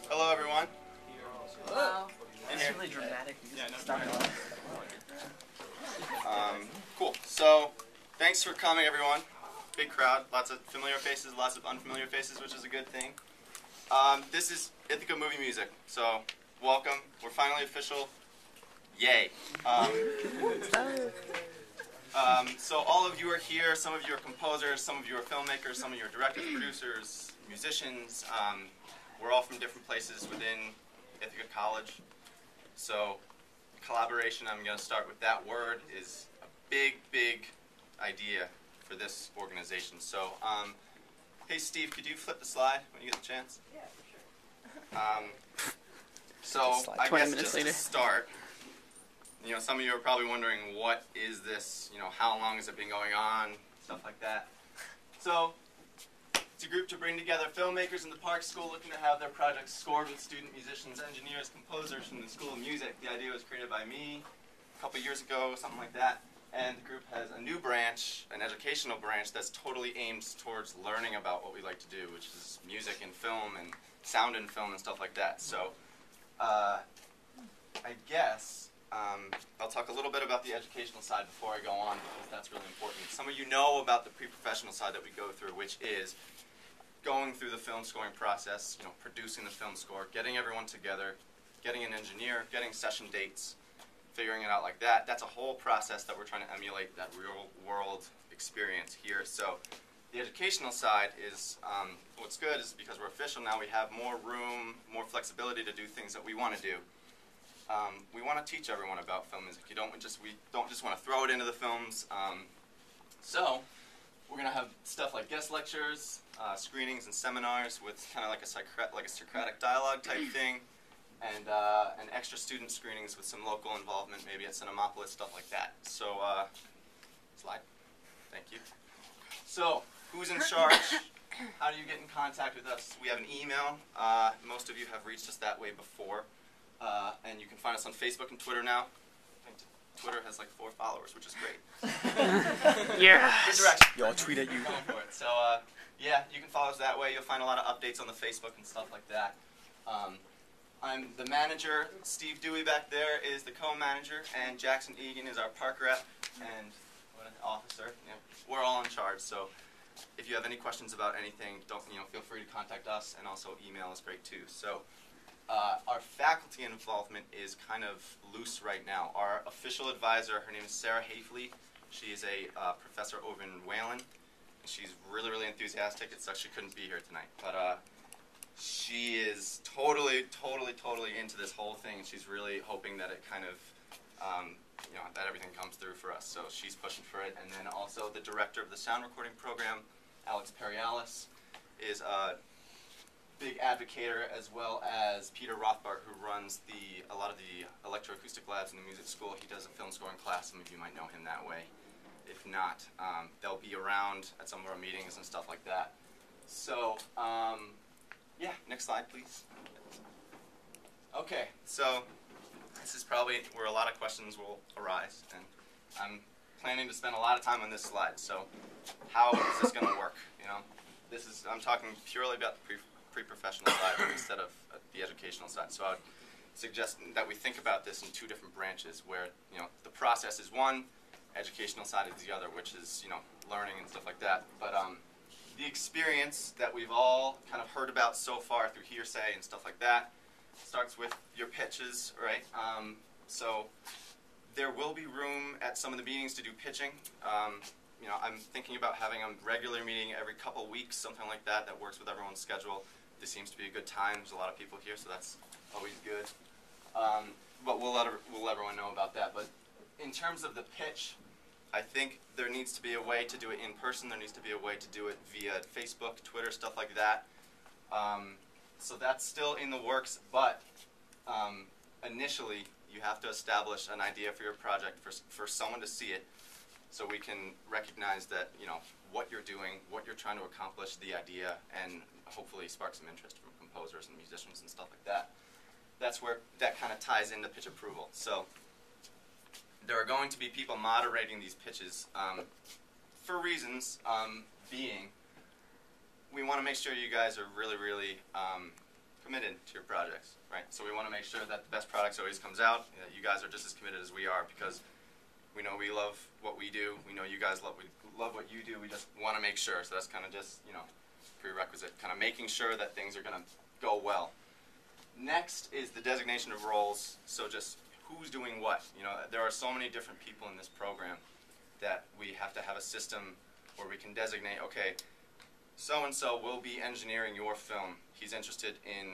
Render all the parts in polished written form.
Hello, everyone. Hello. It's really dramatic. Yeah, no, Stop it. Cool. So, thanks for coming, everyone. Big crowd, lots of familiar faces, lots of unfamiliar faces, which is a good thing. This is Ithaca Movie Music, so welcome. We're finally official. Yay. So all of you are here. Some of you are composers, some of you are filmmakers, some of you are directors, producers, musicians. We're all from different places within Ithaca College. So collaboration, I'm going to start with that word, is a big, big idea for this organization. So, hey Steve, could you flip the slide when you get the chance? Yeah, for sure. So Slide I 20 guess minutes just later. to start, you know, some of you are probably wondering, what is this? You know, how long has it been going on? Stuff like that. So it's a group to bring together filmmakers in the Park School looking to have their projects scored with student musicians, engineers, composers from the School of Music. The idea was created by me a couple years ago, something like that. And the group has a new branch, an educational branch, that's totally aimed towards learning about what we like to do, which is music and film and sound and film and stuff like that. So I guess I'll talk a little bit about the educational side before I go on, because that's really important. Some of you know about the pre-professional side that we go through, which is going through the film scoring process, you know, producing the film score, getting everyone together, getting an engineer, getting session dates, figuring it out like that. That's a whole process that we're trying to emulate that real world experience here. So the educational side is, what's good is because we're official now, we have more room, more flexibility to do things that we want to do. We want to teach everyone about film music. We don't just want to throw it into the films. So we're going to have stuff like guest lectures, screenings and seminars with kind of like a Socratic dialogue type thing, and extra student screenings with some local involvement, maybe at Cinemapolis, stuff like that. So, slide. Thank you. So, who's in charge? How do you get in contact with us? We have an email. Most of you have reached us that way before. And you can find us on Facebook and Twitter now. I think Twitter has like 4 followers, which is great. Yeah. Good direction. Y'all tweet at you. Going for it. So, yeah, you can follow us that way. You'll find a lot of updates on the Facebook and stuff like that. I'm the manager. Steve Dewey back there is the co-manager, and Jackson Egan is our park rep and officer. Yeah, we're all in charge. So, if you have any questions about anything, feel free to contact us, and also email is great too. So, our faculty involvement is kind of loose right now. Our official advisor, her name is Sarah Hafley. She is a professor over in Whalen. She's really, really enthusiastic. It's she couldn't be here tonight, but she is totally into this whole thing. She's really hoping that it kind of, that everything comes through for us. So she's pushing for it. And then also the director of the sound recording program, Alex Perialis, is a big advocator, as well as Peter Rothbart, who runs a lot of the electroacoustic labs in the music school. He does a film scoring class. Some of you might know him that way. If not, they'll be around at some of our meetings and stuff like that. So, yeah, next slide, please. Okay, so this is probably where a lot of questions will arise, and I'm planning to spend a lot of time on this slide. So, how is this going to work? You know, I'm talking purely about the pre-professional side instead of the educational side. So I would suggest that we think about this in 2 different branches, where the process is one, educational side is the other, which is learning and stuff like that. But the experience that we've all kind of heard about so far through hearsay and stuff like that starts with your pitches, right? So there will be room at some of the meetings to do pitching. I'm thinking about having a regular meeting every couple weeks, something like that, that works with everyone's schedule. This seems to be a good time. There's a lot of people here, so that's always good. But we'll let everyone know about that. But in terms of the pitch, I think there needs to be a way to do it in person. There needs to be a way to do it via Facebook, Twitter, stuff like that. So that's still in the works, but initially you have to establish an idea for your project for someone to see it, so we can recognize that what you're doing, what you're trying to accomplish, the idea, and hopefully spark some interest from composers and musicians and stuff like that. That's where that kind of ties into pitch approval. So there are going to be people moderating these pitches for reasons being we want to make sure you guys are really committed to your projects, right? So we want to make sure that the best products always comes out, and that you guys are just as committed as we are, because we know we love what we do. We know you guys love what you do. We just want to make sure. So that's kind of just, you know, prerequisite, kind of making sure that things are going to go well. Next is the designation of roles. So just who's doing what. You know, there are so many different people in this program that we have to have a system where we can designate, okay, so-and-so will be engineering your film. He's interested in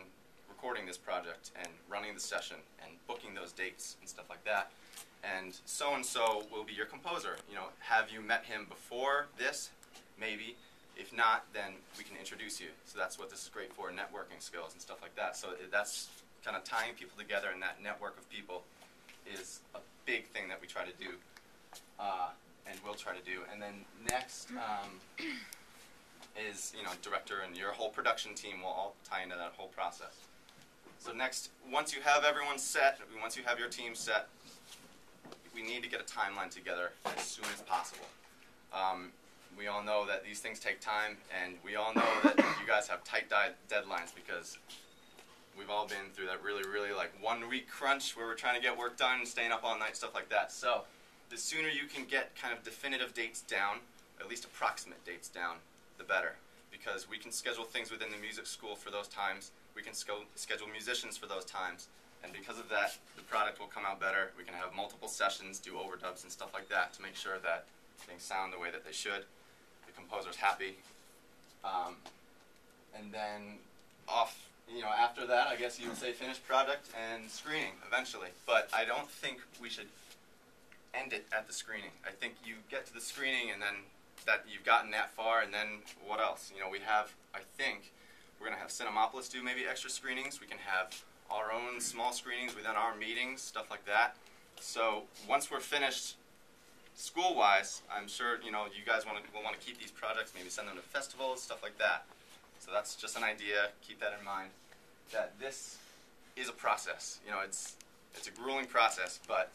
recording this project and running the session and booking those dates and stuff like that. And so-and-so will be your composer. You know, have you met him before this? Maybe. If not, then we can introduce you. So that's what this is great for, networking skills and stuff like that. So that's kind of tying people together, and that network of people is a big thing that we try to do, and will try to do. And then next, is, you know, director and your whole production team will all tie into that whole process. So next, once you have everyone set, once you have your team set, we need to get a timeline together as soon as possible. We all know that these things take time, and we all know that you guys have tight deadlines, because we've all been through that really like 1 week crunch where we're trying to get work done, staying up all night, stuff like that. So the sooner you can get kind of definitive dates down, at least approximate dates down, the better, because we can schedule things within the music school for those times. We can schedule musicians for those times, and because of that, the product will come out better. We can have multiple sessions, do overdubs and stuff like that to make sure that things sound the way that they should. The composer's happy, and then after that, I guess you would say finished product and screening eventually. But I don't think we should end it at the screening. I think you get to the screening, and then that you've gotten that far, and then what else? You know, we have, I think, we're going to have Cinemapolis do maybe extra screenings. We can have our own small screenings within our meetings, stuff like that. So once we're finished school-wise, I'm sure, you know, you guys will want to keep these projects, maybe send them to festivals, stuff like that. So that's just an idea. Keep that in mind, that this is a process. You know, it's a grueling process, but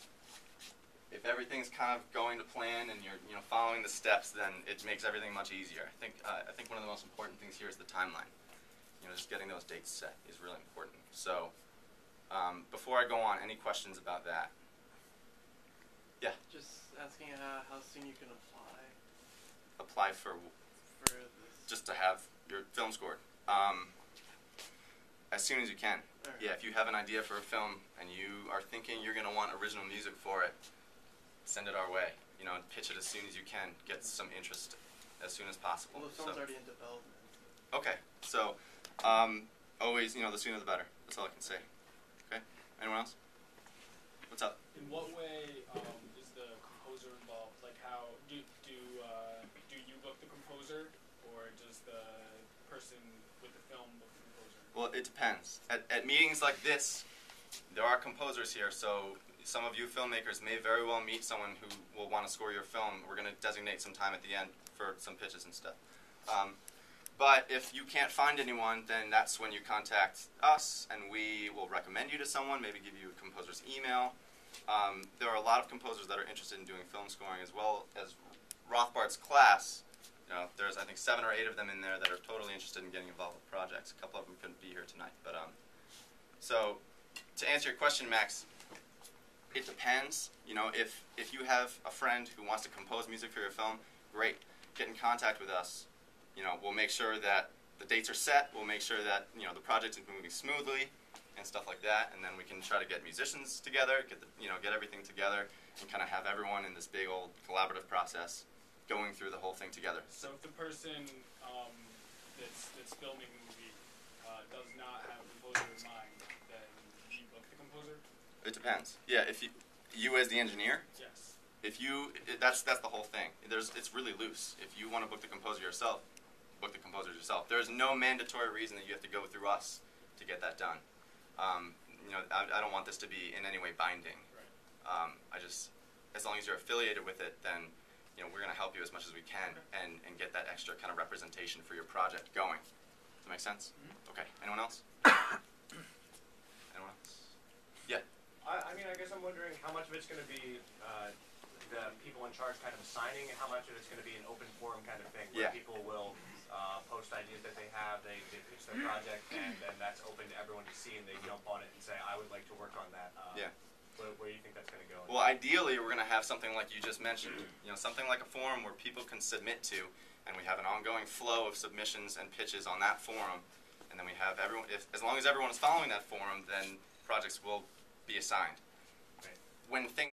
if everything's kind of going to plan and you're, you know, following the steps, then it makes everything much easier. I think one of the most important things here is the timeline. You know, just getting those dates set is really important. So before I go on, any questions about that? Yeah. Just asking how soon you can apply. Apply for this. Just to have your film scored. As soon as you can. Right. Yeah, if you have an idea for a film and you are thinking you're going to want original music for it, send it our way. You know, and pitch it as soon as you can. Get some interest as soon as possible. Well, the film's already in development. Okay, so always, you know, the sooner the better. That's all I can say. Okay, anyone else? What's up? In what way is the composer involved? Like, how do you book the composer, or does the person with the film book the composer? Well, it depends. At meetings like this, there are composers here, so some of you filmmakers may very well meet someone who will want to score your film. We're going to designate some time at the end for some pitches and stuff. But if you can't find anyone, then that's when you contact us, and we will recommend you to someone, maybe give you a composer's email. There are a lot of composers that are interested in doing film scoring, as well as Rothbard's class. You know, there's, I think, 7 or 8 of them in there that are totally interested in getting involved with projects. A couple of them couldn't be here tonight. But so to answer your question, Max, it depends. You know, if you have a friend who wants to compose music for your film, great. Get in contact with us. You know, we'll make sure that the dates are set. We'll make sure that, you know, the project is moving smoothly and stuff like that. And then we can try to get musicians together, get everything together, and kind of have everyone in this big old collaborative process going through the whole thing together. So if the person that's filming the movie does not have a composer in mind, then you book the composer? It depends. Yeah, if you as the engineer. Yes. That's the whole thing. It's really loose. If you want to book the composer yourself, book the composers yourself. There's no mandatory reason that you have to go through us to get that done. You know, I don't want this to be in any way binding. Right. As long as you're affiliated with it, then, you know, we're going to help you as much as we can and get that extra kind of representation for your project going. Does that make sense? Mm-hmm. Okay. Anyone else? Anyone else? Yeah. I mean, I guess I'm wondering how much of it's going to be the people in charge kind of assigning, and how much of it's going to be an open forum kind of thing, where people will post ideas that they have. have, they pitch their project, and then that's open to everyone to see, and they jump on it and say, I would like to work on that. Yeah. Where do you think that's going to go? Well, ideally, we're going to have something like you just mentioned. You know, something like a forum where people can submit to, and we have an ongoing flow of submissions and pitches on that forum. And then we have everyone. As long as everyone is following that forum, then projects will be assigned. Right. When things